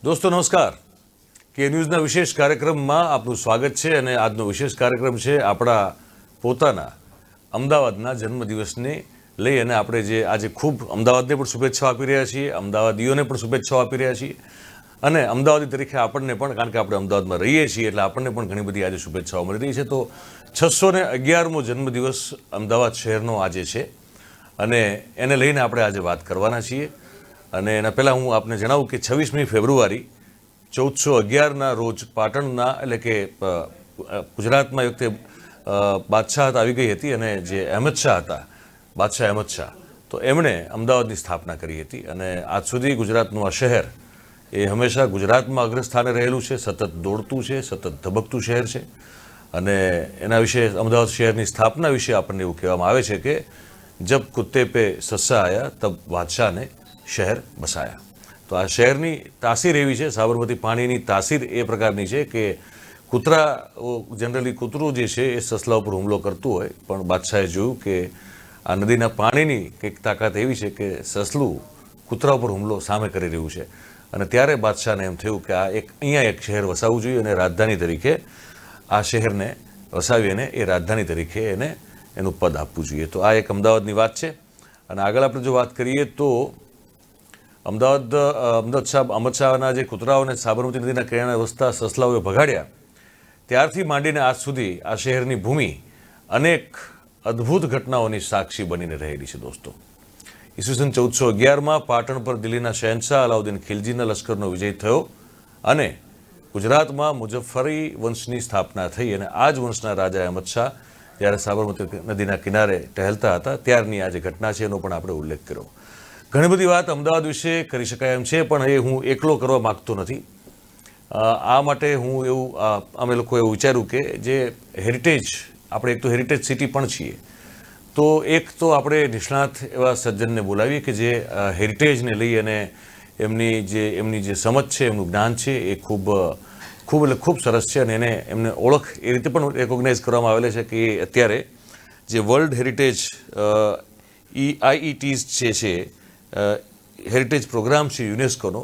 દોસ્તો નમસ્કાર. કે ન્યૂઝના વિશેષ કાર્યક્રમમાં આપનું સ્વાગત છે અને આજનો વિશેષ કાર્યક્રમ છે આપણા પોતાના અમદાવાદના જન્મદિવસને લઈ અને આપણે જે આજે ખૂબ અમદાવાદને પણ શુભેચ્છાઓ આપી રહ્યા છીએ, અમદાવાદીઓને પણ શુભેચ્છાઓ આપી રહ્યા છીએ અને અમદાવાદી તરીકે આપણને પણ, કારણ કે આપણે અમદાવાદમાં રહીએ છીએ એટલે આપણને પણ ઘણી બધી આજે શુભેચ્છાઓ મળી રહી છે. તો 611મો જન્મદિવસ અમદાવાદ શહેરનો આજે છે અને એને લઈને આપણે આજે વાત કરવાના છીએ. અને એના પહેલાં હું આપને જણાવું કે 26મી ફેબ્રુઆરી 1411ના રોજ પાટણના, એટલે કે ગુજરાતમાં એક વખતે બાદશાહ આવી ગઈ હતી અને જે અહેમદ શાહ હતા, બાદશાહ અહેમદ શાહ, તો એમણે અમદાવાદની સ્થાપના કરી હતી અને આજ સુધી ગુજરાતનું આ શહેર એ હંમેશા ગુજરાતમાં અગ્રસ્થાને રહેલું છે, સતત દોડતું છે, સતત ધબકતું શહેર છે. અને એના વિશે, અમદાવાદ શહેરની સ્થાપના વિશે આપણને એવું કહેવામાં આવે છે કે જબ કુત્તે પે સસ્સા આયા તબ બાદશાહને શહેર બસાયા. તો આ શહેરની તાસીર એવી છે, સાબરમતી પાણીની તાસીર એ પ્રકારની છે કે કૂતરા, જનરલી કૂતરું જે છે એ સસલા ઉપર હુમલો કરતું હોય, પણ બાદશાહે જોયું કે આ નદીના પાણીની કંઈક તાકાત એવી છે કે સસલું કૂતરા ઉપર હુમલો સામે કરી રહ્યું છે. અને ત્યારે બાદશાહને એમ થયું કે આ અહીંયા એક શહેર વસાવવું જોઈએ અને રાજધાની તરીકે આ શહેરને વસાવી અને એ રાજધાની તરીકે એને એનું પદ આપવું જોઈએ. તો આ એક અમદાવાદની વાત છે. અને આગળ આપણે જો વાત કરીએ તો અહમદ શાહના જે કૂતરાઓને સાબરમતી નદીના કિનારે વસતા સસલાઓએ ભગાડ્યા ત્યારથી માંડીને આજ સુધી આ શહેરની ભૂમિ અનેક અદ્ભુત ઘટનાઓની સાક્ષી બનીને રહેલી છે. દોસ્તો, ઈસવીસન 1411માં પાટણ પર દિલ્હીના શહેનશાહ અલાઉદ્દીન ખિલજીના લશ્કરનો વિજય થયો અને ગુજરાતમાં મુઝફ્ફરી વંશની સ્થાપના થઈ અને આ જ વંશના રાજા અહેમદ શાહ જ્યારે સાબરમતી નદીના કિનારે ટહેલતા હતા ત્યારની આ જે ઘટના છે એનો પણ આપણે ઉલ્લેખ કર્યો. ઘણી બધી વાત અમદાવાદ વિશે કરી શકાય એમ છે, પણ એ હું એકલો કરવા માગતો નથી. આ માટે અમે લોકો એવું વિચાર્યું કે જે હેરિટેજ, આપણે એક તો હેરિટેજ સિટી પણ છીએ, તો એક તો આપણે નિષ્ણાત એવા સજ્જનને બોલાવીએ કે જે હેરિટેજને લઈ અને એમની જે સમજ છે, એમનું જ્ઞાન છે એ ખૂબ સરસ છે અને એમને ઓળખ એ રીતે પણ રેકોગ્નાઇઝ કરવામાં આવેલી છે કે અત્યારે જે વર્લ્ડ હેરિટેજ IETs જે છે, હેરિટેજ પ્રોગ્રામ છે યુનેસ્કોનો,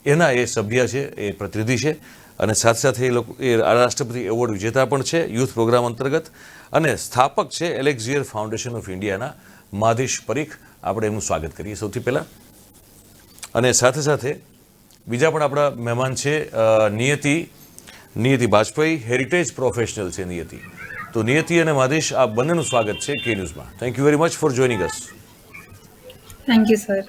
એના એ સભ્ય છે, એ પ્રતિનિધિ છે અને સાથે સાથે એ રાષ્ટ્રપતિ એવોર્ડ વિજેતા પણ છે યુથ પ્રોગ્રામ અંતર્ગત અને સ્થાપક છે એલેક્ઝિયર ફાઉન્ડેશન ઓફ ઇન્ડિયાના માધીશ પરીખ. આપણે એમનું સ્વાગત કરીએ સૌથી પહેલાં. અને સાથે સાથે બીજા પણ આપણા મહેમાન છે નિયતિ બાજપાઈ, હેરિટેજ પ્રોફેશનલ છે નિયતિ. તો નિયતિ અને માધીશ, આ બંનેનું સ્વાગત છે કે ન્યૂઝમાં. Thank you very much for joining us. Thank you sir.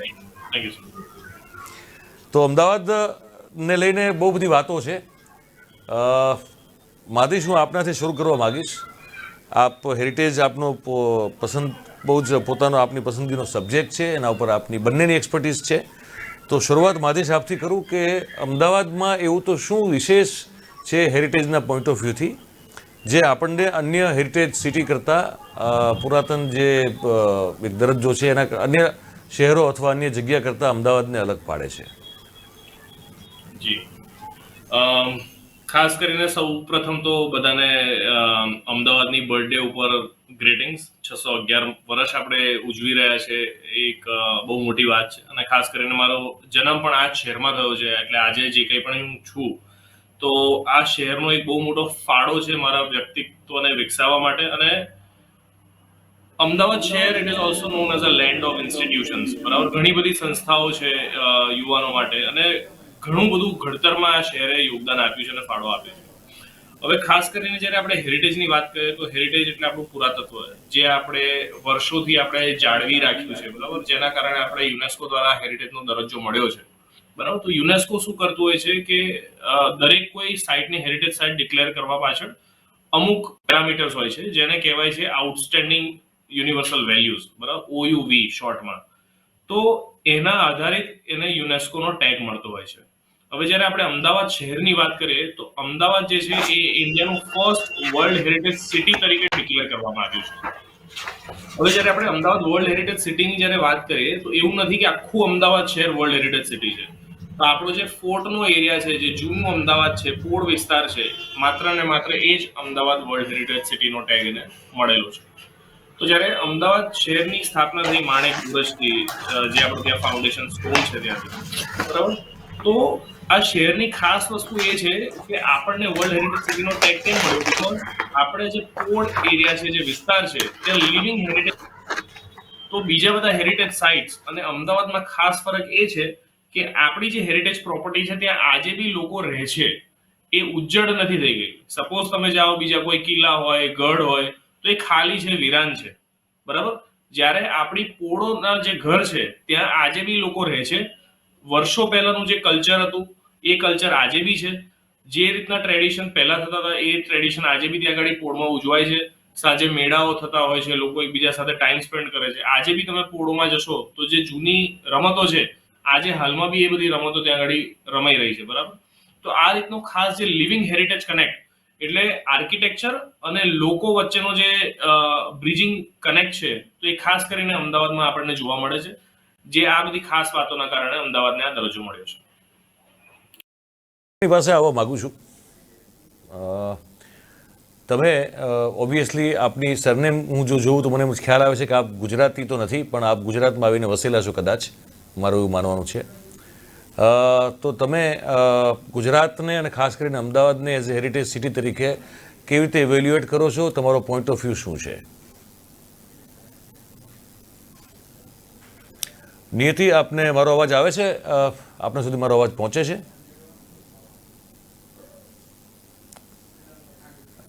તો અમદાવાદને લઈને બહુ બધી વાતો છે. માધીશ, હું આપનાથી શરૂ કરવા માગીશ. આપ હેરિટેજ આપનો બહુ જ પોતાનો આપની પસંદગીનો સબ્જેક્ટ છે, એના ઉપર આપની બંનેની એક્સપર્ટીઝ છે. તો શરૂઆત માધીશ આપથી કરું કે અમદાવાદમાં એવું તો શું વિશેષ છે હેરિટેજના પોઈન્ટ ઓફ વ્યૂથી જે આપણને અન્ય હેરિટેજ સિટી કરતાં પુરાતન જે એક દરજ્જો છે એના અન્ય શહેરો અથવા અન્ય જગ્યા કરતાં અમદાવાદને અલગ પાડે છે? જી, ખાસ કરીને સૌ પ્રથમ તો બધાને અમદાવાદની બર્થડે ઉપર ગ્રીટિંગ્સ. 611 વર્ષ આપણે ઉજવી રહ્યા છે, એક બહુ મોટી વાત છે અને ખાસ કરીને મારો જન્મ પણ આ જ શહેરમાં થયો છે, એટલે આજે જે કંઈ પણ હું છું તો આ શહેરનો એક બહુ મોટો ફાળો છે મારા વ્યક્તિત્વને વિકસાવવા માટે. અને અમદાવાદ શહેર it is also known as a land of institutions. બરાબર, ઘણી બધી સંસ્થાઓ છે યુવાનો માટે અને ઘણું બધું ઘડતરમાં આ શહેરે યોગદાન આપ્યું છે અને ફાળો આપ્યો છે. હવે ખાસ કરીને જ્યારે આપણે હેરિટેજની વાત કરીએ તો હેરિટેજ એટલે આપણું પુરાતત્વ, જે આપણે વર્ષોથી આપણે જાળવી રાખ્યું છે, બરાબર, જેના કારણે આપણે યુનેસ્કો દ્વારા હેરિટેજનો દરજ્જો મળ્યો છે. બરાબર, તો યુનેસ્કો શું કરતું હોય છે કે દરેક કોઈ સાઇટને હેરિટેજ સાઇટ ડિક્લેર કરવા પાછળ અમુક પેરામીટર્સ હોય છે જેને કહેવાય છે આઉટસ્ટેન્ડિંગ યુનિવર્સલ વેલ્યુઝ, બરાબર, OUV શોર્ટમાં. તો એના આધારિત એને યુનેસ્કોનો ટેગ મળતો હોય છે. હવે જ્યારે આપણે અમદાવાદ શહેરની વાત કરીએ તો અમદાવાદ જે છે એ ઇન્ડિયાનું ફર્સ્ટ વર્લ્ડ હેરિટેજ સિટી તરીકે ડિક્લેર કરવામાં આવ્યું છે. હવે જ્યારે આપણે અમદાવાદ વર્લ્ડ હેરિટેજ સિટીની જ્યારે વાત કરીએ તો એવું નથી કે આખું અમદાવાદ શહેર વર્લ્ડ હેરિટેજ સિટી છે. તો આપણો જે ફોર્ટનો એરિયા છે, જે જૂનું અમદાવાદ છે, પોળ વિસ્તાર છે, માત્ર ને માત્ર એ જ અમદાવાદ વર્લ્ડ હેરિટેજ સિટીનો ટેગ એને મળેલો છે. તો જ્યારે અમદાવાદ શહેરની સ્થાપના થઈ માણેક બુરજથી, જે આપણે ત્યાં ફાઉન્ડેશન સ્ટોન છે ત્યાંથી, બરાબર, તો આ શહેરની ખાસ વસ્તુ એ છે કે આપણને વર્લ્ડ હેરિટેજ સિટીનો ટેગ કેમ મળ્યો, બીકોઝ આપણે જે પોર્ટ એરિયા છે, જે વિસ્તાર છે, ત્યાં લિવિંગ હેરિટેજ. તો બીજા બધા હેરિટેજ સાઇટ્સ અને અમદાવાદમાં ખાસ ફરક એ છે કે આપણી જે હેરિટેજ પ્રોપર્ટી છે ત્યાં આજે બી લોકો રહે છે, એ ઉજ્જડ નથી થઈ ગઈ. સપોઝ તમે જાઓ બીજા કોઈ કિલ્લા હોય, ગઢ હોય, તો એ ખાલી છે, વિરાન છે, બરાબર. જ્યારે આપણી પોળોના જે ઘર છે ત્યાં આજે બી લોકો રહે છે. વર્ષો પહેલાનું જે કલ્ચર હતું એ કલ્ચર આજે બી છે. જે રીતના ટ્રેડિશન પહેલા થતા હતા એ ટ્રેડિશન આજે બી ત્યાં આગળ પોળમાં ઉજવાય છે. સાંજે મેળાઓ થતા હોય છે, લોકો એકબીજા સાથે ટાઈમ સ્પેન્ડ કરે છે. આજે બી તમે પોળોમાં જશો તો જે જૂની રમતો છે આજે હાલમાં બી એ બધી રમતો ત્યાં આગળ રમાઈ રહી છે, બરાબર. તો આ રીતનું ખાસ જે લિવિંગ હેરિટેજ કનેક્ટ એટલે આર્કિટેક્ચર અને લોકો વચ્ચેનો જે બ્રિજિંગ કનેક્ટ છે, તો એ ખાસ કરીને અમદાવાદમાં આપણને જોવા મળે છે, જે આ બધી ખાસ વાતોના કારણે અમદાવાદને આ દરજ્જો મળ્યો છે. આપની પાસે આવવા માગું છું. અ, તમે ઓબ્વિયસલી આપની સરનેમ હું જો જોઉં તો મને એમ ખ્યાલ આવે છે કે આપ ગુજરાતી તો નથી, પણ આપ ગુજરાતમાં આવીને વસેલા છો કદાચ, મારું એવું માનવાનું છે. તો તમે ગુજરાતને અને ખાસ કરીને અમદાવાદને એઝ એ હેરિટેજ સિટી તરીકે કેવી રીતે ઇવેલ્યુએટ કરો છો? તમારો પોઈન્ટ ઓફ વ્યૂ શું છે? નિયતિ, આપને મારો અવાજ આવે છે? આપના સુધી મારો અવાજ પહોંચે છે?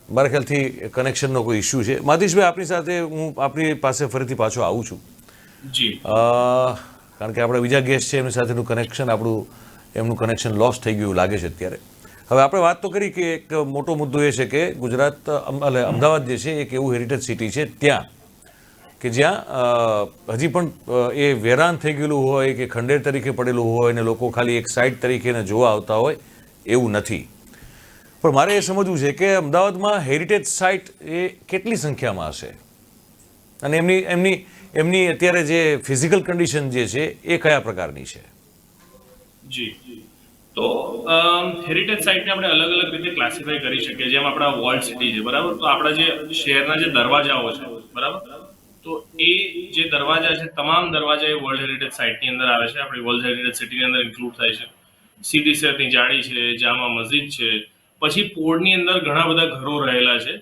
મારા ખ્યાલથી કનેક્શનનો કોઈ ઇસ્યુ છે. માધીશભાઈ, આપની સાથે હું આપની પાસે ફરીથી પાછો આવું છું. જી. કારણ કે આપણા બીજા ગેસ્ટ છે એમની સાથેનું કનેક્શન એમનું કનેક્શન લોસ થઈ ગયું લાગે છે અત્યારે. હવે આપણે વાત તો કરી કે એક મોટો મુદ્દો એ છે કે ગુજરાત અમદાવાદ જે છે એક એવું હેરિટેજ સિટી છે ત્યાં કે જ્યાં હજી પણ એ વેરાન થઈ ગયેલું હોય કે ખંડેર તરીકે પડેલું હોય ને લોકો ખાલી એક સાઇટ તરીકે એને જોવા આવતા હોય એવું નથી. પણ મારે એ સમજવું છે કે અમદાવાદમાં હેરિટેજ સાઇટ એ કેટલી સંખ્યામાં હશે અને એમની અત્યારે જે ફિઝિકલ કન્ડિશન જે છે એ કયા પ્રકારની છે? જી. તો હેરિટેજ સાઇટને આપણે અલગ અલગ રીતે ક્લાસિફાઈ કરી શકીએ. જેમ આપણા વોલ્ડ સિટી છે, બરાબર, તો આપણા જે શહેરના જે દરવાજાઓ છે, બરાબર, તો એ જે દરવાજા છે તમામ દરવાજા એ વર્લ્ડ હેરિટેજ સાઇટની અંદર આવે છે, આપણી વર્લ્ડ હેરિટેજ સિટીની અંદર ઇન્ક્લુડ થાય છે. સીદી સૈયદની જાળી છે, જામા મસ્જિદ છે, પછી પોળની અંદર ઘણા બધા ઘરો રહેલા છે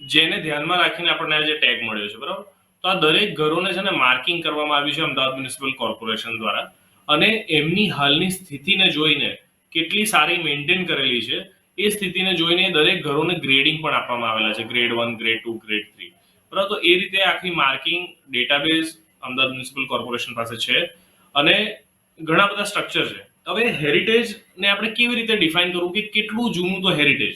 જેને ધ્યાનમાં રાખીને આપણને આ જે ટેગ મળ્યો છે, બરાબર. તો આ દરેક ઘરોને છે ને માર્કિંગ કરવામાં આવ્યું છે અમદાવાદ મ્યુનિસિપલ કોર્પોરેશન દ્વારા, અને એમની હાલની સ્થિતિને જોઈને કેટલી સારી મેન્ટેન કરેલી છે એ સ્થિતિને જોઈને દરેક ઘરોને ગ્રેડિંગ પણ આપવામાં આવેલા છે, ગ્રેડ 1, ગ્રેડ 2, ગ્રેડ 3, બરાબર. તો એ રીતે આખી marking database Ahmedabad municipal corporation પાસે છે અને ઘણા બધા સ્ટ્રક્ચર છે. હવે હેરિટેજને આપણે કેવી રીતે ડિફાઇન કરવું કે કેટલું જૂનું તો હેરિટેજ,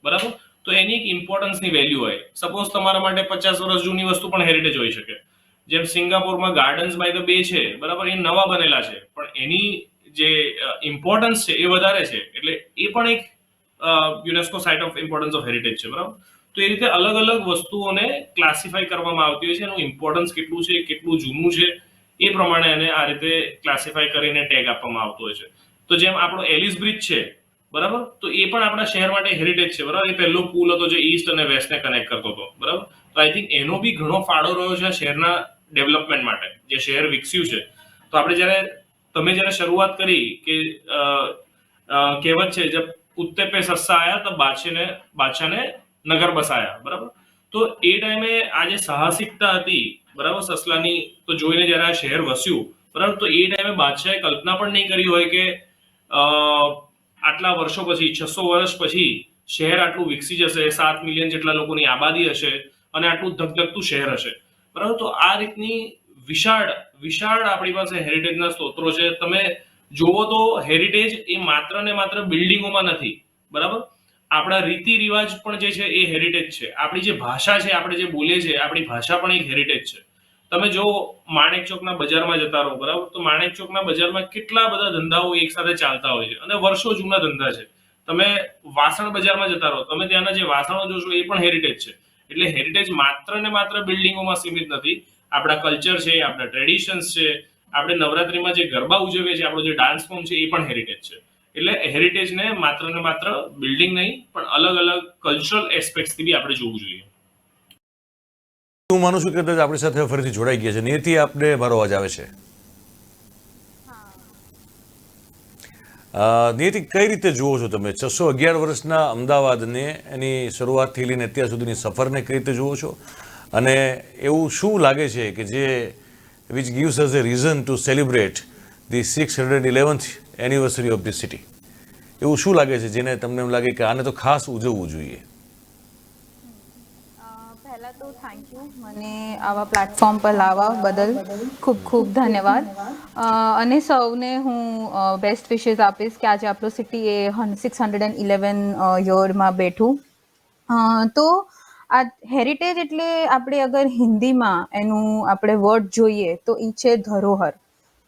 બરાબર. તો એની એક ઇમ્પોર્ટન્સની વેલ્યુ હોય. સપોઝ તમારા માટે 50 વર્ષ જૂની વસ્તુ પણ હેરિટેજ હોઈ શકે. જેમ સિંગાપોરમાં ગાર્ડન્સ બાય ધ બે છે, બરાબર, એ નવા બનેલા છે પણ એની જે ઇમ્પોર્ટન્સ છે એ વધારે છે, એટલે એ પણ એક UNESCO site of importance of heritage છે, બરાબર. તો એ રીતે અલગ અલગ વસ્તુઓને ક્લાસિફાઈ કરવામાં આવતી હોય છે, એનું ઇમ્પોર્ટન્સ કેટલું છે, કેટલું જૂનું છે, એ પ્રમાણે એને આ રીતે ક્લાસિફાઈ કરીને ટેગ આપવામાં આવતો હોય છે. તો જેમ આપણો એલિસ બ્રિજ છે, બરાબર, તો એ પણ આપણા શહેર માટે હેરિટેજ છે, બરાબર. એ પહેલો પુલ હતો જે ઈસ્ટ અને વેસ્ટને કનેક્ટ કરતો હતો, બરાબર. તો આઈ થિંક એનો બી ઘણો ફાળો રહ્યો છે શહેરના ડેવલપમેન્ટ માટે, જે શહેર વિકસ્યું છે. તો આપણે તમે જ્યારે શરૂઆત કરી કે કહેવત છે, જબ કુત્તે પે સસ્સા આયા તો બાદશાહને નગર બસાયા, બરાબર. તો એ ટાઈમે આ જે સાહસિકતા હતી, બરાબર, સસલાની, તો જોઈને જ્યારે આ શહેર વસ્યું, બરાબર, તો એ ટાઈમે બાદશાહે કલ્પના પણ નહીં કરી હોય કે આટલા વર્ષો પછી, 600 વર્ષ પછી શહેર આટલું વિકસી જશે, 7 મિલિયન જેટલા લોકોની આબાદી હશે અને આટલું ધગધગતું શહેર હશે, બરાબર. તો આ રીતની વિશાળ આપણી પાસે હેરિટેજના સ્ત્રોતો છે. તમે જોવો તો હેરિટેજ એ માત્ર ને માત્ર બિલ્ડિંગોમાં નથી, બરાબર. આપણા રીતિ રિવાજ પણ જે છે એ હેરિટેજ છે. આપણી જે ભાષા છે, આપણે જે બોલીએ છીએ, આપણી ભાષા પણ એક હેરિટેજ છે. તમે જો માણેક ચોકના બજારમાં જતા રહો, બરાબર, તો માણેક ચોકના બજારમાં કેટલા બધા ધંધાઓ એક સાથે ચાલતા હોય છે અને વર્ષો જૂના ધંધા છે. તમે વાસણ બજારમાં જતા રહો, તમે ત્યાંના જે વાસણો જોશો એ પણ હેરિટેજ છે. એટલે હેરિટેજ માત્ર ને માત્ર બિલ્ડિંગોમાં સીમિત નથી. આપણા કલ્ચર છે, આપણા ટ્રેડિશન્સ છે, આપણે નવરાત્રીમાં જે ગરબા ઉજવીએ છીએ, આપણો જે ડાન્સ ફોર્મ છે, એ પણ હેરિટેજ છે. એટલે હેરિટેજને માત્ર ને માત્ર બિલ્ડિંગ નહીં પણ અલગ અલગ કલ્ચરલ એસ્પેક્ટથી બી આપણે જોવું જોઈએ. હું માનું છું કે આપણી સાથે ફરીથી જોડાઈ ગયા છે. નિયતિ, આપને મારો અવાજ આવે છે? નિયતિ, કઈ રીતે જુઓ છો તમે 611 વર્ષના અમદાવાદને, એની શરૂઆતથી લઈને અત્યાર સુધીની સફરને કઈ રીતે જુઓ છો, અને એવું શું લાગે છે કે જે which gives us A reason to celebrate the 611th anniversary of the city? એવું શું લાગે છે જેને તમને એમ લાગે કે આને તો ખાસ ઉજવવું જોઈએ? પહેલા તો થેન્ક યુ, મને આવા પ્લેટફોર્મ પર લાવવા બદલ ખૂબ ખૂબ ધન્યવાદ. અને સૌને હું બેસ્ટ વિશેસ આપીશ કે આજે આપણું સિટી એ 611 યરમાં બેઠું. તો આ હેરિટેજ એટલે આપણે અગર હિન્દીમાં એનું આપણે વર્ડ જોઈએ તો એ છે ધરોહર.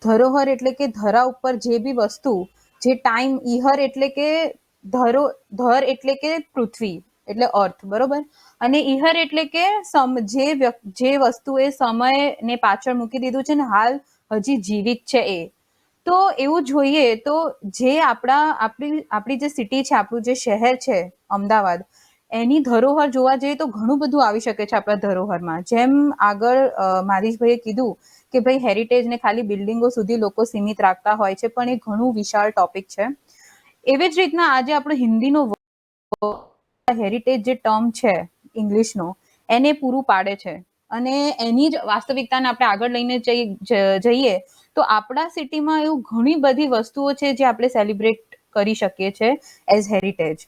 ધરોહર એટલે કે ધરા ઉપર જે બી વસ્તુ, જે ટાઈમ, ઈહર એટલે કે ધર એટલે કે પૃથ્વી એટલે અર્થ, બરોબર, અને ઈહર એટલે કે જે વસ્તુએ સમયને પાછળ મૂકી દીધું છે ને હાલ હજી જીવિત છે એ. તો એવું જોઈએ તો જે આપણી જે સિટી છે, આપણું જે શહેર છે અમદાવાદ, એની ધરોહર જોવા જઈએ તો ઘણું બધું આવી શકે છે આપણા ધરોહરમાં. જેમ આગળ મારીશભાઈએ કીધું કે ભાઈ હેરિટેજને ખાલી બિલ્ડિંગો સુધી લોકો સીમિત રાખતા હોય છે, પણ એ ઘણું વિશાળ ટોપિક છે. એવી જ રીતના આજે આપણો હિન્દીનો હેરિટેજ જે ટર્મ છે ઇંગ્લિશનો, એને પૂરું પાડે છે. અને એની જ વાસ્તવિકતાને આપણે આગળ લઈને જઈએ તો આપણા સિટીમાં એવું ઘણી બધી વસ્તુઓ છે જે આપણે સેલિબ્રેટ કરી શકીએ છીએ એઝ હેરિટેજ.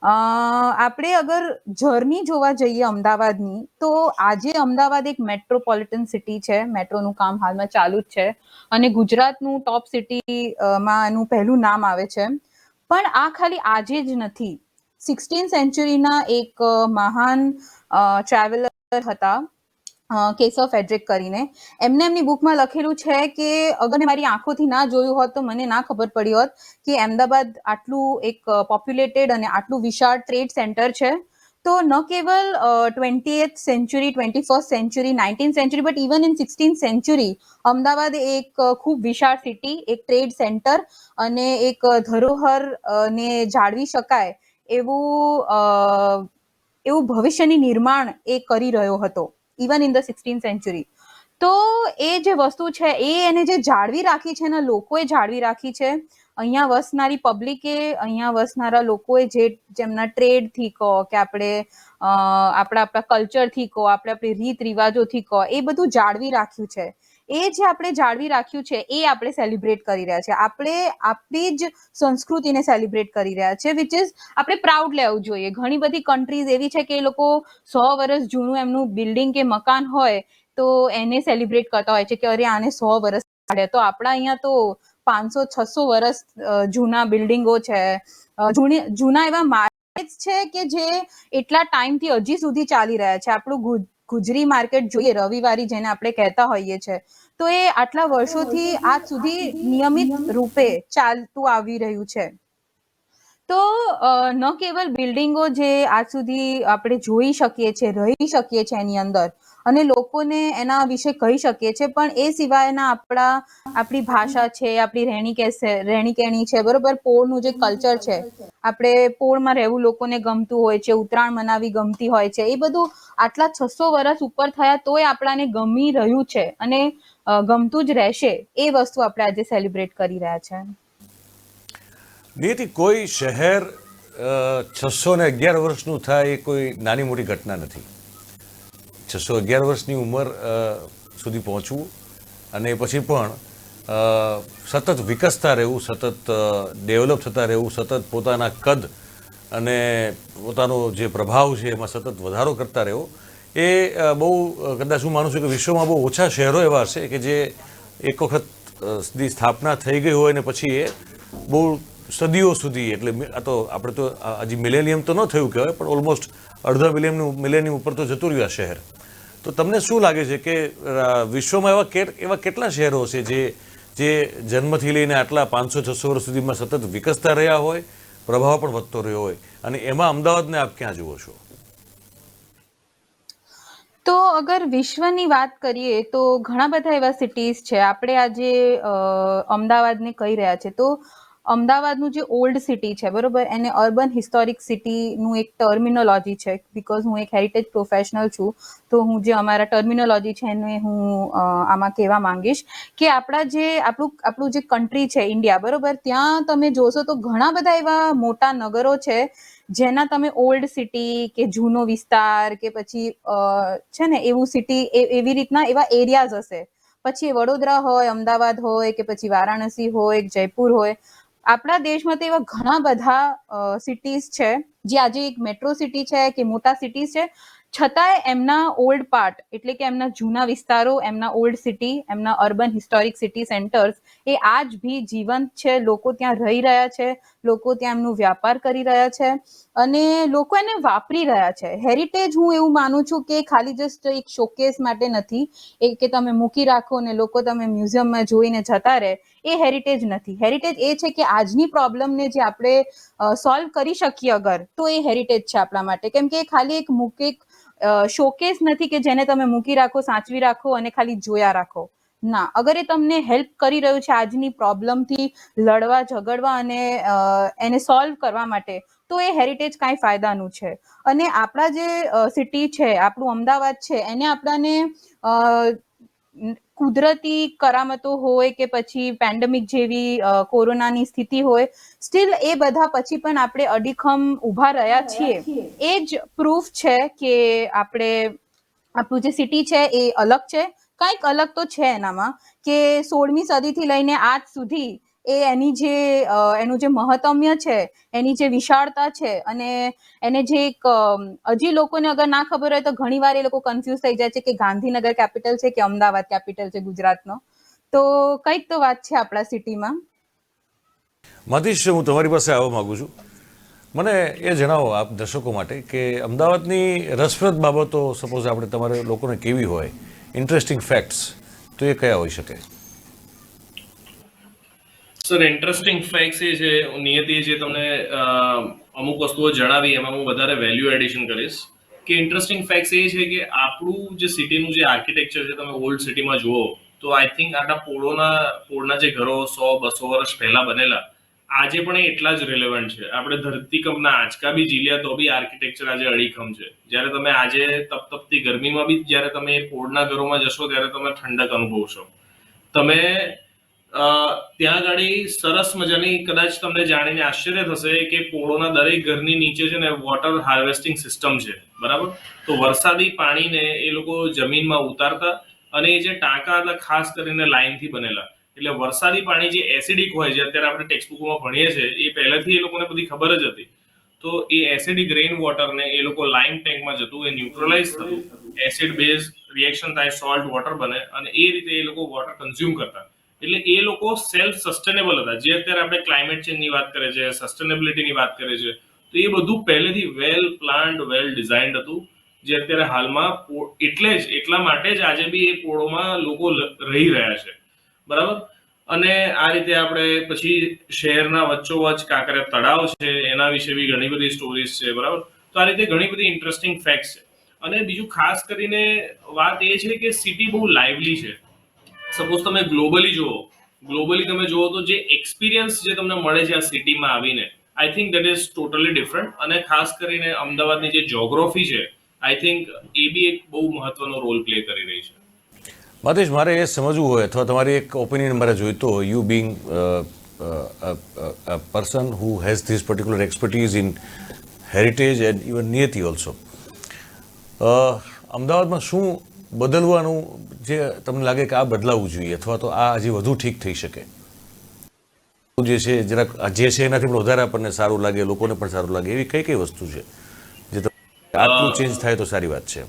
આપણે અગર જર્ની જોવા જઈએ અમદાવાદની, તો આજે અમદાવાદ એક મેટ્રોપોલિટન સિટી છે. મેટ્રોનું કામ હાલમાં ચાલુ જ છે અને ગુજરાતનું ટોપ સિટીમાં એનું પહેલું નામ આવે છે. પણ આ ખાલી આજે જ નથી. 16th સેન્ચુરીના એક મહાન ટ્રાવેલર હતા કેશવ ફેડરિક કરીને. એમની બુકમાં લખેલું છે કે અગર મારી આંખોથી ના જોયું હોત તો મને ના ખબર પડી હોત કે અમદાવાદ આટલું એક પોપ્યુલેટેડ અને આટલું વિશાળ ટ્રેડ સેન્ટર છે. તો ન કેવલ 20th century, 21st century, 19th century, but even in 16th century Ahmedabad એક ખૂબ વિશાળ સિટી, એક ટ્રેડ સેન્ટર અને એક ધરોહર ને જાળવી શકાય એવું ભવિષ્યની નિર્માણ એ કરી રહ્યો હતો, even in the 16th century. તો એ જે વસ્તુ છે એને જે જાળવી રાખી છે ને લોકોએ જાળવી રાખી છે. અહીંયા વસનારી પબ્લિકે, અહીંયા વસનારા લોકોએ જેમના ટ્રેડથી કહો કે આપણે આપણા કલ્ચરથી કહો, આપણી રીત રિવાજોથી કહો, એ બધું જાળવી રાખ્યું છે. એ જે આપણે જાળવી રાખ્યું છે એ આપણે સેલિબ્રેટ કરી રહ્યા છે. આપણે આપણી જ સંસ્કૃતિને સેલિબ્રેટ કરી રહ્યા છે, વિચ ઇઝ આપણે પ્રાઉડ લેવું જોઈએ. ઘણી બધી કન્ટ્રીઝ એવી છે કે એ લોકો 100 વર્ષ જૂનું એમનું બિલ્ડિંગ કે મકાન હોય તો એને સેલિબ્રેટ કરતા હોય છે કે અરે આને 100 વર્ષ થયા. તો આપણા અહીંયા તો 500-600 વર્ષ જૂના બિલ્ડિંગો છે, જૂના એવા માર્કેટ છે કે જે એટલા ટાઈમથી હજી સુધી ચાલી રહ્યા છે. આપણું ગુજરી માર્કેટ જોઈએ, રવિવારી જેને આપણે કહેતા હોઈએ છીએ, તો એ આટલા વર્ષોથી આજ સુધી નિયમિત રૂપે ચાલતું આવી રહ્યું છે. તો ન કેવલ બિલ્ડિંગો જે આજ સુધી આપણે જોઈ શકીએ છીએ, રહી શકીએ છીએ એની અંદર અને લોકોને એના વિશે કહી શકીએ છીએ, પણ એ સિવાયના આપણી ભાષા છે, આપણી રહેણી કહેણી છે, બરોબર, પોળનું જે કલ્ચર છે, આપણે પોળમાં રહેવું લોકોને ગમતું હોય છે, ઉત્તરાયણ મનાવી ગમતી હોય છે, એ બધું આટલા 600 વર્ષ ઉપર થયા તોય આપણાને ગમી રહ્યું છે અને ગમતું જ રહેશે. એ વસ્તુ આપણે આજે સેલિબ્રેટ કરી રહ્યા છે. નિયતિ, કોઈ શહેર 611 વર્ષનું થાય એ કોઈ નાની મોટી ઘટના નથી. 611 વર્ષની ઉંમર સુધી પહોંચવું અને પછી પણ સતત વિકસતા રહેવું, સતત ડેવલપ થતા રહેવું, સતત પોતાના કદ અને પોતાનો જે પ્રભાવ છે એમાં સતત વધારો કરતા રહેવો, એ બહુ, કદાચ હું માનું છું કે વિશ્વમાં બહુ ઓછા શહેરો એવા હશે કે જે એક વખત સ્થાપના થઈ ગઈ હોય ને પછી એ બહુ સદીઓ સુધી, એટલે આ તો આપણે તો હજી મિલેનિયમ તો ન થયું કહેવાય, પણ ઓલમોસ્ટ અડધા મિલેનિયમ ઉપર તો જતું રહ્યું આ શહેર. તો તમને શું લાગે છે કે વિશ્વમાં એવા કેટલા શહેરો છે જે જન્મથી લઈને આટલા 500-600 વર્ષ સુધીમાં સતત વિકસતા રહ્યા હોય, પ્રભાવ પણ વધતો રહ્યો હોય, અને એમાં અમદાવાદને આપ ક્યાં જુઓ છો? તો અગર વિશ્વની વાત કરીએ તો ઘણા બધા એવા સિટીઝ છે. આપણે આજે અમદાવાદને કહી રહ્યા છે તો અમદાવાદનું જે ઓલ્ડ સિટી છે બરોબર, એને અર્બન હિસ્ટોરિક સિટીનું એક ટર્મિનોલોજી છે, બિકોઝ હું એક હેરિટેજ પ્રોફેશનલ છું, તો હું જે અમારા ટર્મિનોલોજી છે એને હું આમાં કહેવા માંગીશ કે આપણું જે કન્ટ્રી છે ઇન્ડિયા બરોબર, ત્યાં તમે જોશો તો ઘણા બધા એવા મોટા નગરો છે જેના તમે ઓલ્ડ સિટી કે જૂનો વિસ્તાર કે પછી છે ને એવું સિટી એવી રીતના એવા એરિયાઝ હશે. પછી વડોદરા હોય, અમદાવાદ હોય કે પછી વારાણસી હોય, જયપુર હોય, આપણા દેશમાં તો એવા ઘણા બધા સિટીઝ છે જે આજે એક મેટ્રો સિટી છે કે મોટા સિટીઝ છે, છતાંય એમના ઓલ્ડ પાર્ટ એટલે કે એમના જૂના વિસ્તારો, એમના ઓલ્ડ સિટી, એમના અર્બન હિસ્ટોરિક સિટી સેન્ટર્સ એ આજ ભી જીવંત છે. લોકો ત્યાં રહી રહ્યા છે, લોકો ત્યાં એમનું વ્યાપાર કરી રહ્યા છે અને લોકો એને વાપરી રહ્યા છે. હેરિટેજ હું એવું માનું છું કે ખાલી જસ્ટ એક શોકેસ માટે નથી, એ કે તમે મૂકી રાખો ને લોકો તમે મ્યુઝિયમમાં જોઈને જતા રહે, એ હેરિટેજ નથી. હેરિટેજ એ છે કે આજની પ્રોબ્લેમને જે આપણે સોલ્વ કરી શકીએ અગર, તો એ હેરિટેજ છે આપણા માટે. કેમ કે ખાલી એક શોકેસ નથી કે જેને તમે મૂકી રાખો, સાચવી રાખો અને ખાલી જોયા રાખો. ના, અગર એ તમને હેલ્પ કરી રહ્યું છે આજની પ્રોબ્લેમથી લડવા ઝઘડવા અને એને સોલ્વ કરવા માટે, તો એ હેરિટેજ કાંઈ ફાયદાનું છે. અને આપણા જે સિટી છે, આપણું અમદાવાદ છે, એને આપણાને કુદરતી કરામતો હોય કે પછી પેન્ડેમિક જેવી કોરોનાની સ્થિતિ હોય, સ્ટીલ એ બધા પછી પણ આપણે અડીખમ ઊભા રહ્યા છીએ. એ જ પ્રૂફ છે કે આપણું જે સિટી છે એ અલગ છે. કંઈક અલગ તો છે એનામાં કે 16મી સદીથી લઈને આજ સુધી એનું જે મહત્મ્ય છે, એની જે વિશાળતા છે અને એને જે એક હજી લોકોને અગર ના ખબર હોય તો ઘણી વાર એ લોકો કન્ફ્યુઝ થઈ જાય છે કે ગાંધીનગર કેપિટલ છે કે અમદાવાદ કેપિટલ છે ગુજરાતનો. તો કંઈક તો વાત છે આપણા સિટીમાં. મતીશ, હું તમારી પાસે આવવા માંગુ છું. મને એ જણાવો આપ દર્શકો માટે કે અમદાવાદની રસપ્રદ બાબતો સપોઝ આપણે તમારે લોકોને કેવી હોય, ઇન્ટરેસ્ટિંગ ફેક્ટ્સ, તો એ કયા હોઈ શકે? સર, ઇન્ટરેસ્ટિંગ ફેક્ટ્સ એ છે, નિયતિ જે તમને અમુક વસ્તુઓ જણાવી એમાં હું વધારે વેલ્યુ એડિશન કરીશ. કે ઇન્ટરેસ્ટિંગ ફેક્ટ્સ એ છે કે આપણું જે સિટીનું જે આર્કિટેક્ચર છે, તમે ઓલ્ડ સિટીમાં જુઓ તો આઈ થિંક આટલા પોળના જે ઘરો 100-200 વર્ષ પહેલા બનેલા આજે પણ એ એટલા જ રિલેવન્ટ છે. આપણે ધરતીકંપના આંચકા બી ઝીલ્યા તો બી આર્કિટેક્ચર આજે અડીખમ છે. જ્યારે તમે આજે તપતપતી ગરમીમાં બી જ્યારે તમે પોળના ઘરોમાં જશો ત્યારે તમે ઠંડક અનુભવશો. તમે ત્યાં આગળ સરસ મજાની, કદાચ તમને જાણીને આશ્ચર્ય થશે કે પોળોના દરેક ઘરની નીચે છે ને વોટર હાર્વેસ્ટિંગ સિસ્ટમ છે, બરાબર. તો વરસાદી પાણીને એ લોકો જમીનમાં ઉતારતા અને એ જે ટાંકા હતા ખાસ કરીને લાઈનથી બનેલા, એટલે વરસાદી પાણી જે એસિડિક હોય છે, અત્યારે આપણે ટેક્સ્ટબુકમાં ભણીએ છીએ, એ પહેલેથી એ લોકોને બધી ખબર જ હતી. તો એ એસિડિક રેઇન વોટરને એ લોકો લાઈમ ટેન્કમાં જતું, એ ન્યુટ્રલાઇઝ થતું, એસિડ બેઝ રિએક્શન થાય, સોલ્ટ વોટર બને અને એ રીતે એ લોકો વોટર કન્ઝ્યુમ કરતા. એટલે એ લોકો સેલ્ફ સસ્ટેનેબલ હતા. જે અત્યારે આપણે ક્લાઇમેટ ચેન્જની વાત કરીએ છીએ, સસ્ટેનેબિલિટીની વાત કરીએ છીએ, તો એ બધું પહેલેથી વેલ પ્લાન્ડ, વેલ ડિઝાઇન્ડ હતું. જે અત્યારે હાલમાં એટલા માટે જ આજે બી એ પોળોમાં લોકો રહી રહ્યા છે, બરાબર. અને આ રીતે આપણે પછી શહેરના વચ્ચોવચ્ચ કાંકરિયા તળાવ છે, એના વિશે બી ઘણી બધી સ્ટોરીઝ છે, બરાબર. તો આ રીતે ઘણી બધી ઇન્ટરેસ્ટિંગ ફેક્ટ્સ છે. અને બીજું ખાસ કરીને વાત એ છે કે સિટી બહુ લાઇવલી છે. સપોઝ તમે ગ્લોબલી તમે જુઓ તો જે એક્સપિરિયન્સ જે તમને મળે છે આ સિટીમાં આવીને, I think that is totally different. અને ખાસ કરીને અમદાવાદની જે જ્યોગ્રાફી છે, આઈ થિંક એ બી એક બહુ મહત્વનો રોલ પ્લે કરી રહી છે. મતીશ, મારે એ સમજવું હોય અથવા તમારી એક ઓપિનિયન મારે જોઈતો હોય, you Bing person who has this particular expertise in heritage and even Niyati also, અમદાવાદમાં શું બદલવાનું જે તમને લાગે કે આ બદલાવવું જોઈએ અથવા તો આ હજી વધુ ઠીક થઈ શકે? જે છે જરાક જે છે એનાથી પણ વધારે આપણને સારું લાગે, લોકોને પણ સારું લાગે, એવી કઈ વસ્તુ છે જે આટલું ચેન્જ થાય તો સારી વાત છે?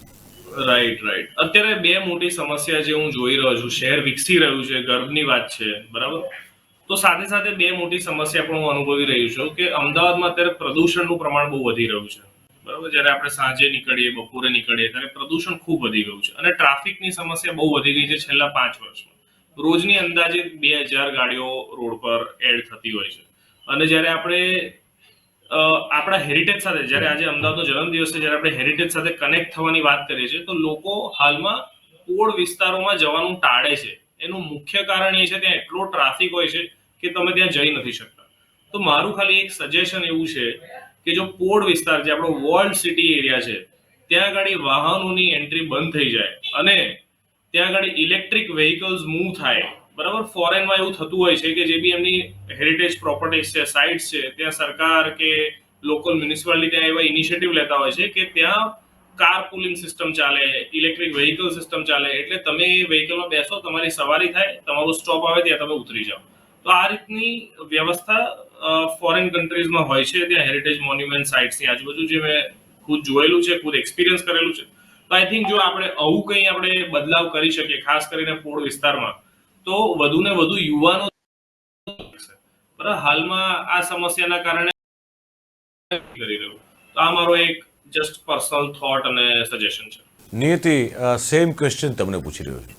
રાઈટ. અત્યારે બે મોટી સમસ્યા જે હું જોઈ રહ્યો છું, શહેર વિકસી રહ્યું છે, ગર્વની વાત છે, બરાબર. તો સાથે સાથે બે મોટી સમસ્યા પણ હું અનુભવી રહ્યો છું કે અમદાવાદમાં અત્યારે પ્રદૂષણનું પ્રમાણ બહુ વધી રહ્યું છે, બરાબર. જ્યારે આપણે સાંજે નીકળીએ, બપોરે નીકળીએ ત્યારે પ્રદૂષણ ખૂબ વધી ગયું છે અને ટ્રાફિકની સમસ્યા બહુ વધી ગઈ છે છેલ્લા 5 વર્ષમાં. રોજની અંદાજે 2000 ગાડીઓ રોડ પર એડ થતી હોય છે. અને જ્યારે આપણે આપણા હેરિટેજ સાથે, જ્યારે આજે અમદાવાદનો જન્મદિવસ છે, જ્યારે આપણે હેરિટેજ સાથે કનેક્ટ થવાની વાત કરીએ છીએ, તો લોકો હાલમાં પોળ વિસ્તારોમાં જવાનું ટાળે છે. એનું મુખ્ય કારણ એ છે ત્યાં એટલો ટ્રાફિક હોય છે કે તમે ત્યાં જઈ નથી શકતા. તો મારું ખાલી એક સજેશન એવું છે કે જો પોડ વિસ્તાર જે આપણો વર્લ્ડ સિટી એરિયા છે ત્યાં આગળ વાહનોની એન્ટ્રી બંધ થઈ જાય અને ત્યાં આગળ ઇલેક્ટ્રિક વ્હીકલ્સ મૂવ થાય, બરાબર. ફોરેનમાં એવું થતું હોય છે કે જે બી એમની હેરિટેજ પ્રોપર્ટીઝ છે, સાઇટ્સ છે, ત્યાં સરકાર કે લોકલ મ્યુનિસિપાલિટી ત્યાં એવા ઇનિશિયેટિવ લેતા હોય છે કે ત્યાં કાર પુલિંગ સિસ્ટમ ચાલે, ઇલેક્ટ્રિક વ્હીકલ સિસ્ટમ ચાલે, એટલે તમે એ વ્હીકલમાં બેસો, તમારી સવારી થાય, તમારું સ્ટોપ આવે ત્યાં તમે ઉતરી જાઓ. તો આ રીતની વ્યવસ્થા ફોરેન કન્ટ્રીઝમાં હોય છે, ત્યાં હેરિટેજ મોન્યુમેન્ટ સાઇટ્સની આજુબાજુ, જે મેં ખુદ જોયેલું છે, ખુદ એક્સપિરિયન્સ કરેલું છે. તો આઈ થિંક જો આપણે આવું કંઈ આપણે બદલાવ કરી શકીએ, ખાસ કરીને પોળ વિસ્તારમાં, તો વધુ ને વધુ યુવાનો, બરાબર, હાલમાં આ સમસ્યાના કારણે કરી રહ્યું. તો આ મારો એક જસ્ટ પર્સનલ થોટ અને સજેશન છે. નિયતિ, સેમ ક્વેશ્ચન તમને પૂછી રહ્યો છું.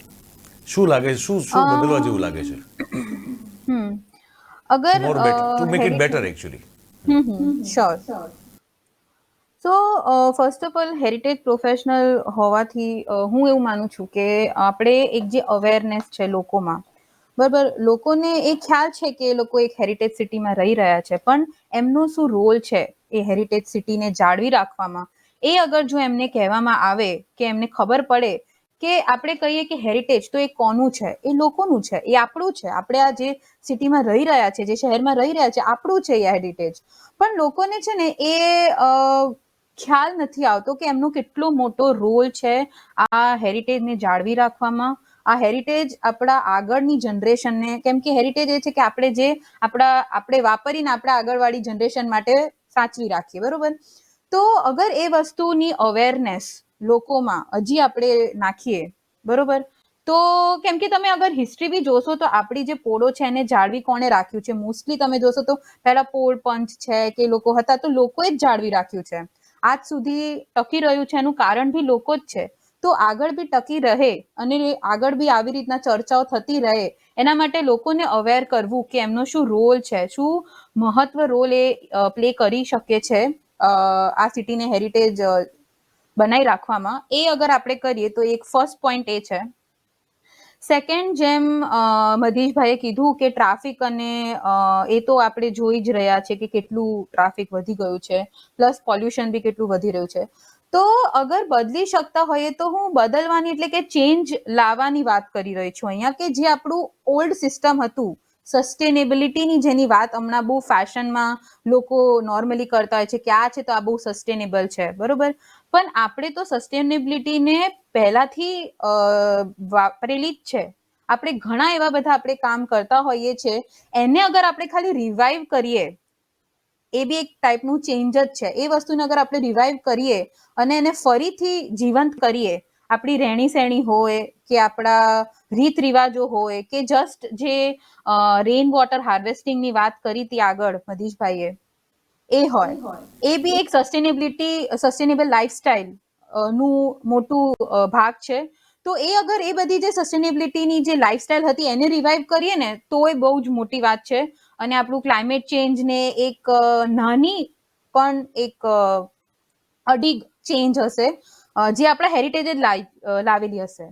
શું લાગે છે, શું શું બદલવા જેવું લાગે છે? અગર more better to make it better actually. Sure. So first of all heritage professional હોવાથી હું એવું માનું છું કે આપણે એક જે અવેરનેસ છે લોકોમાં, બરાબર, લોકોને એ ખ્યાલ છે કે એ લોકો એક હેરિટેજ સિટીમાં રહી રહ્યા છે, પણ એમનો શું રોલ છે એ હેરિટેજ સિટીને જાળવી રાખવામાં, એ અગર જો એમને કહેવામાં આવે કે એમને ખબર પડે કે આપણે કહીએ કે હેરિટેજ તો એ કોનું છે, એ લોકોનું છે, એ આપણું છે, આપણે આ જે સિટીમાં રહી રહ્યા છે, જે શહેરમાં રહી રહ્યા છે, આપણું છે એ હેરિટેજ. પણ લોકોને છે ને એ ખ્યાલ નથી આવતો કે એમનો કેટલો મોટો રોલ છે આ હેરિટેજને જાળવી રાખવામાં. આ હેરિટેજ આપણા આગળની જનરેશનને, કેમ કે હેરિટેજ એ છે કે આપણે જે આપણે વાપરીને આપણા આગળવાળી જનરેશન માટે સાચવી રાખીએ, બરોબર. તો અગર એ વસ્તુની અવેરનેસ લોકોમાં હજી આપણે નાખીએ, બરોબર, તો કેમ કે તમે અગર હિસ્ટ્રી બી જોશો તો આપણી જે પોળો છે એને જાળવી કોણે રાખ્યું છે? મોસ્ટલી તમે જોશો તો પહેલા પોળ પંચ છે કે લોકો હતા, તો લોકોએ જ જાળવી રાખ્યું છે. આજ સુધી ટકી રહ્યું છે એનું કારણ બી લોકો જ છે. તો આગળ બી ટકી રહે અને આગળ બી આવી રીતના ચર્ચાઓ થતી રહે, એના માટે લોકોને અવેર કરવું કે એમનો શું રોલ છે, શું મહત્વ રોલ એ પ્લે કરી શકે છે આ સિટીને હેરિટેજ બનાવી રાખવામાં, એ અગર આપણે કરીએ તો એક ફર્સ્ટ પોઈન્ટ એ છે. સેકન્ડ, જેમ મધીશભાઈએ કીધું કે ટ્રાફિક અને એ તો આપણે જોઈ જ રહ્યા છે કે કેટલું ટ્રાફિક વધી ગયું છે, પ્લસ પોલ્યુશન બી કેટલું વધી રહ્યું છે. તો અગર બદલી શકતા હોઈએ તો હું બદલવાની એટલે કે ચેન્જ લાવવાની વાત કરી રહી છું અહીંયા, કે જે આપણું ઓલ્ડ સિસ્ટમ હતું, સસ્ટેનેબિલિટીની જેની વાત હમણાં બહુ ફેશનમાં લોકો નોર્મલી કરતા હોય છે કે આ છે તો આ બહુ સસ્ટેનેબલ છે, બરોબર. પણ આપણે તો સસ્ટેનેબિલિટીને પહેલાથી વાપરેલી જ છે. આપણે ઘણા એવા બધા આપણે કામ કરતા હોઈએ છીએ, એને અગર આપણે ખાલી રિવાઇવ કરીએ, એ બી એક ટાઈપનું ચેન્જ જ છે. એ વસ્તુને અગર આપણે રિવાઇવ કરીએ અને એને ફરીથી જીવંત કરીએ, આપણી રહેણી સહેણી હોય કે આપણા રીત રિવાજો હોય કે જસ્ટ જે રેઇન વોટર હાર્વેસ્ટિંગની વાત કરી હતી આગળ મધીશભાઈએ, એ હોય, એ બી એક સસ્ટેનેબલ લાઈફસ્ટાઈલ નું મોટું ભાગ છે. તો એ અગર એ બધી જે સસ્ટેનેબિલિટીની જે લાઈફસ્ટાઈલ હતી એને રિવાઇવ કરીએ ને, તો એ બહુ જ મોટી વાત છે. અને આપણું ક્લાઇમેટ ચેન્જને એક નાની પણ એક અડીગ ચેન્જ હશે, જે આપણા હેરિટેજ જ લાવેલી હશે.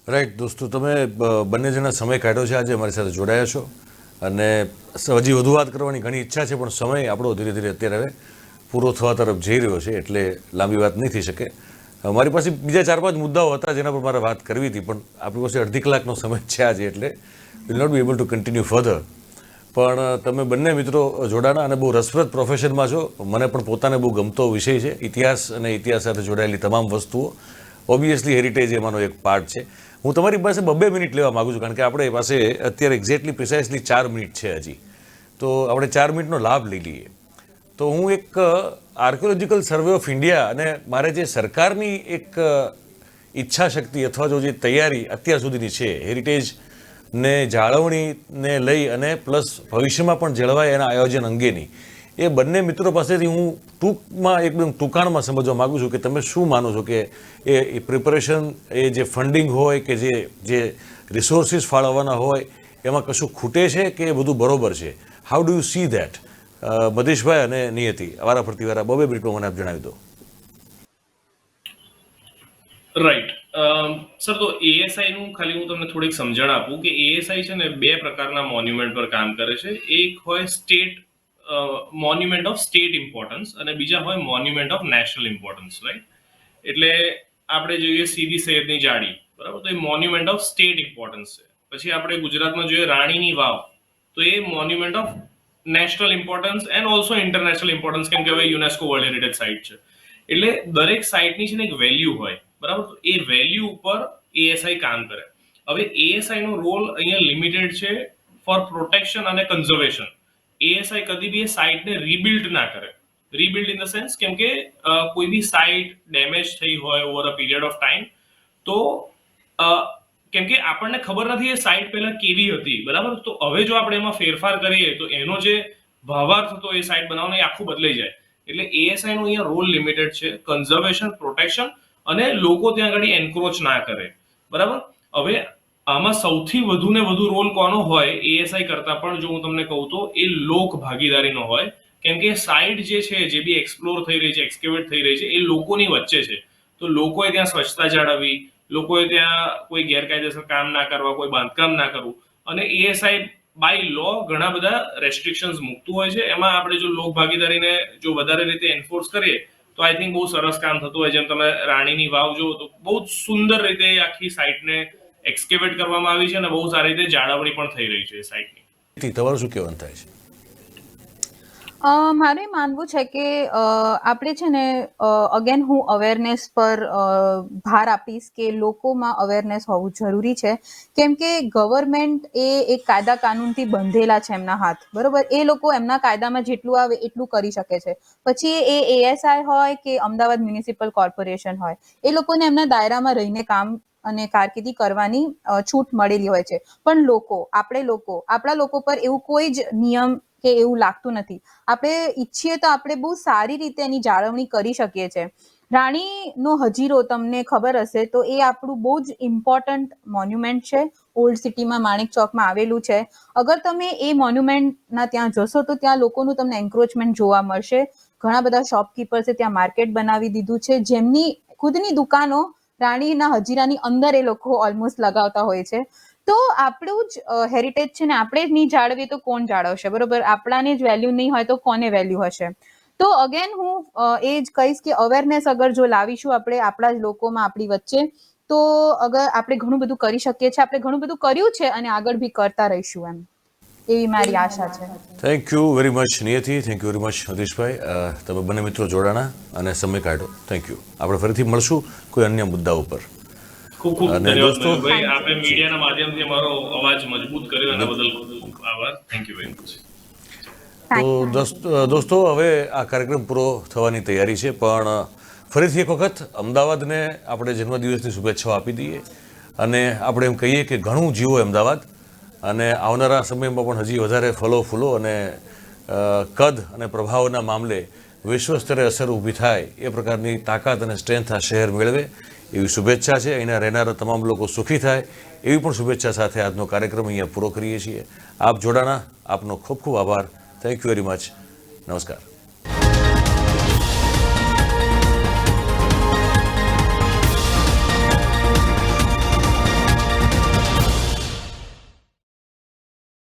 રાઈટ દોસ્તો, તમે બંને જણા સમય કાઢ્યો છે, આજે અમારી સાથે જોડાયા છો, અને હજી વધુ વાત કરવાની ઘણી ઈચ્છા છે, પણ સમય આપણો ધીરે ધીરે અત્યારે હવે પૂરો થવા તરફ જઈ રહ્યો છે, એટલે લાંબી વાત નહીં થઈ શકે. મારી પાસે બીજા 4-5 મુદ્દાઓ હતા જેના પર મારે વાત કરવી હતી, પણ આપણી પાસે અડધી કલાકનો સમય છે આજે, એટલે will not be able to continue further. પણ તમે બંને મિત્રો જોડાણા અને બહુ રસપ્રદ પ્રોફેશનમાં છો. મને પણ પોતાને બહુ ગમતો વિષય છે ઇતિહાસ, અને ઇતિહાસ સાથે જોડાયેલી તમામ વસ્તુઓ. ઓબ્વિયસલી હેરિટેજ એમાંનો એક પાર્ટ છે. હું તમારી પાસે 2 મિનિટ લેવા માગું છું, કારણ કે આપણે પાસે અત્યારે એક્ઝેક્ટલી પ્રિસાઇસલી 4 મિનિટ છે હજી, તો આપણે 4 મિનિટનો લાભ લઈ લઈએ. તો હું એક આર્કિયોલોજીકલ સર્વે ઓફ ઇન્ડિયા, અને મારે જે સરકારની એક ઈચ્છા શક્તિ અથવા જો જે તૈયારી અત્યાર સુધીની છે હેરિટેજને જાળવણીને લઈ અને પ્લસ ભવિષ્યમાં પણ જળવાય એના આયોજન અંગેની, એ બંને મિત્રો પાસેથી હું ટૂંકમાં એકદમ ટૂંકાણમાં સમજવા માગું છું કે તમે શું માનો છો કે એ પ્રિપરેશન, એ જે ફંડિંગ હોય કે જે રિસોર્સિસ ફાળવવાના હોય, એમાં કશું ખૂટે છે કે એ બધું બરોબર છે? How do you see that? મધીશભાઈ અને નિયતિ, વારા ફરતી વારા 2 મિનિટમાં મને આપ જણાવી દો. રાઈટ. સર, તો એએસઆઈ નું ખાલી હું તમને થોડીક સમજણ આપું કે એએસઆઈ છે ને બે પ્રકારના મોન્યુમેન્ટ પર કામ કરે છે. એક હોય state monument of state importance અને બીજા હોય monument of national importance, right? એટલે આપણે જોઈએ સીદી સૈયદની જાળી, બરાબર, તો એ મોન્યુમેન્ટ ઓફ સ્ટેટ ઇમ્પોર્ટન્સ છે. પછી આપણે ગુજરાતમાં જોઈએ રાણીની વાવ, તો એ monument of national importance and also international importance, કેમ કે હવે યુનેસ્કો વર્લ્ડ હેરિટેજ સાઇટ છે. એટલે દરેક સાઇટની છે ને એક વેલ્યુ હોય, બરાબર, તો એ વેલ્યુ ઉપર એએસઆઈ કામ કરે. હવે એએસઆઈ નો રોલ અહીંયા લિમિટેડ છે ફોર પ્રોટેક્શન અને કન્ઝર્વેશન. એએસઆઈ કદી બી એ સાઇટને રીબિલ્ડ ના કરે. રીબિલ્ડ ઇન ધ સેન્સ, કેમ કે કોઈ બી સાઇટ ડેમેજ થઈ હોય over a period of time, તો કેમ કે આપણને ખબર નથી એ સાઇટ પહેલા કેવી હતી, બરાબર, તો હવે જો આપણે એમાં ફેરફાર કરીએ તો એનો જે ભાવાર્થ હતો એ સાઇટ બનાવવાનો એ આખું બદલાઈ જાય. એટલે એએસઆઈ નો અહીંયા રોલ લિમિટેડ છે, કન્ઝર્વેશન, પ્રોટેક્શન અને લોકો ત્યાં આગળ એન્ક્રોચ ના કરે, બરાબર. હવે આમાં સૌથી વધુ ને વધુ રોલ કોનો હોય એએસઆઈ કરતા પણ, જો હું તમને કહું તો એ લોક ભાગીદારીનો હોય. કેમ કે સાઇટ જે છે, જે બી એક્સપ્લોર થઈ રહી છે, એક્સકેવેટ થઈ રહી છે, એ લોકોની વચ્ચે છે. તો લોકોએ ત્યાં સ્વચ્છતા જાળવવી, લોકોએ ત્યાં કોઈ ગેરકાયદેસર કામ ના કરવા, કોઈ બાંધકામ ના કરવું. અને એએસઆઈ બાય લો ઘણા બધા રેસ્ટ્રિક્શન્સ મૂકતું હોય છે. એમાં આપણે જો લોક ભાગીદારીને જો વધારે રીતે એન્ફોર્સ કરીએ તો આઈ થિંક બહુ સરસ કામ થતું હોય. જેમ તમે રાણીની વાવ જુઓ તો બહુ જ સુંદર રીતે આખી સાઇટને એક્સકેવેટ કરવામાં આવી છે અને બહુ સારી રીતે જાળવણી પણ થઈ રહી છે એ સાઇટની. તમારું શું કહેવાનું થાય છે? મારું એ માનવું છે કે આપણે છે ને અગેન હું અવેરનેસ પર ભાર આપીશ કે લોકોમાં અવેરનેસ હોવું જરૂરી છે. કેમ કે ગવર્મેન્ટ એ એક કાયદા કાનૂનથી બંધેલા છે એમના હાથ, બરોબર. એ લોકો એમના કાયદામાં જેટલું આવે એટલું કરી શકે છે. પછી એ એએસઆઈ હોય કે અમદાવાદ મ્યુનિસિપલ કોર્પોરેશન હોય, એ લોકોને એમના દાયરામાં રહીને કામ અને કારકિર્દી કરવાની છૂટ મળેલી હોય છે. પણ આપણા લોકો પર એવું કોઈ જ નિયમ કે એવું લાગતું નથી. આપણે ઈચ્છીએ તો આપણે બહુ સારી રીતે એની જાળવણી કરી શકીએ છીએ. રાણીનો હજીરો તમને ખબર હશે તો એ આપણું બહુ જ ઇમ્પોર્ટન્ટ મોન્યુમેન્ટ છે. ઓલ્ડ સિટીમાં માણેક ચોકમાં આવેલું છે. અગર તમે એ મોન્યુમેન્ટના ત્યાં જશો તો ત્યાં લોકોનું તમને એન્ક્રોચમેન્ટ જોવા મળશે. ઘણા બધા શોપકીપર્સે ત્યાં માર્કેટ બનાવી દીધું છે, જેમની ખુદની દુકાનો રાણીના હજીરાની અંદર એ લોકો ઓલમોસ્ટ લગાવતા હોય છે. તો આપણું જ હેરિટેજ છે ને આપણે જ નહીં જાળવીએ તો કોણ જાળવશે, બરોબર. આપણાને જ વેલ્યુ નહીં હોય તો કોને વેલ્યુ હશે? તો અગેન હું એ જ કહીશ કે અવેરનેસ અગર જો લાવીશું આપણે આપણા જ લોકોમાં, આપણી વચ્ચે, તો અગર આપણે ઘણું બધું કરી શકીએ છીએ. આપણે ઘણું બધું કર્યું છે અને આગળ બી કરતા રહીશું, એમ એવી મારી આશા છે. Thank you very much Niyati, thank you very much હરીશભાઈ. તમે બંને મિત્રો જોડાણા અને સમય કાઢ્યો, થેન્ક યુ. આપણે ફરીથી મળશું કોઈ અન્ય મુદ્દા ઉપર. ખૂબ ખૂબ અને ધન્યવાદ દોસ્તો, ભાઈ, આપણે મીડિયાના માધ્યમથી અમારો અવાજ મજબૂત કર્યો એના બદલ ખૂબ ખૂબ આભાર. Thank you very much. તો દોસ્તો, હવે આ કાર્યક્રમ પૂરો થવાની તૈયારી છે, પણ ફરીથી એક વખત અમદાવાદને આપણે જન્મદિવસની શુભેચ્છાઓ આપી દઈએ અને આપણે એમ કહીએ કે ઘણું જીવો અમદાવાદ, અને આવનારા સમયમાં પણ હજી વધારે ફલો ફૂલો અને કદ અને પ્રભાવના મામલે વિશ્વ સ્તરે અસર ઊભી થાય એ પ્રકારની તાકાત અને સ્ટ્રેન્થ આ શહેર મેળવે એવી શુભેચ્છા છે. અહીંના રહેનારા તમામ લોકો સુખી થાય એવી પણ શુભેચ્છા સાથે આજનો કાર્યક્રમ અહીંયા પૂરો કરીએ છીએ. આપ જોડાણા, આપનો ખૂબ ખૂબ આભાર. Thank you very much. નમસ્કાર.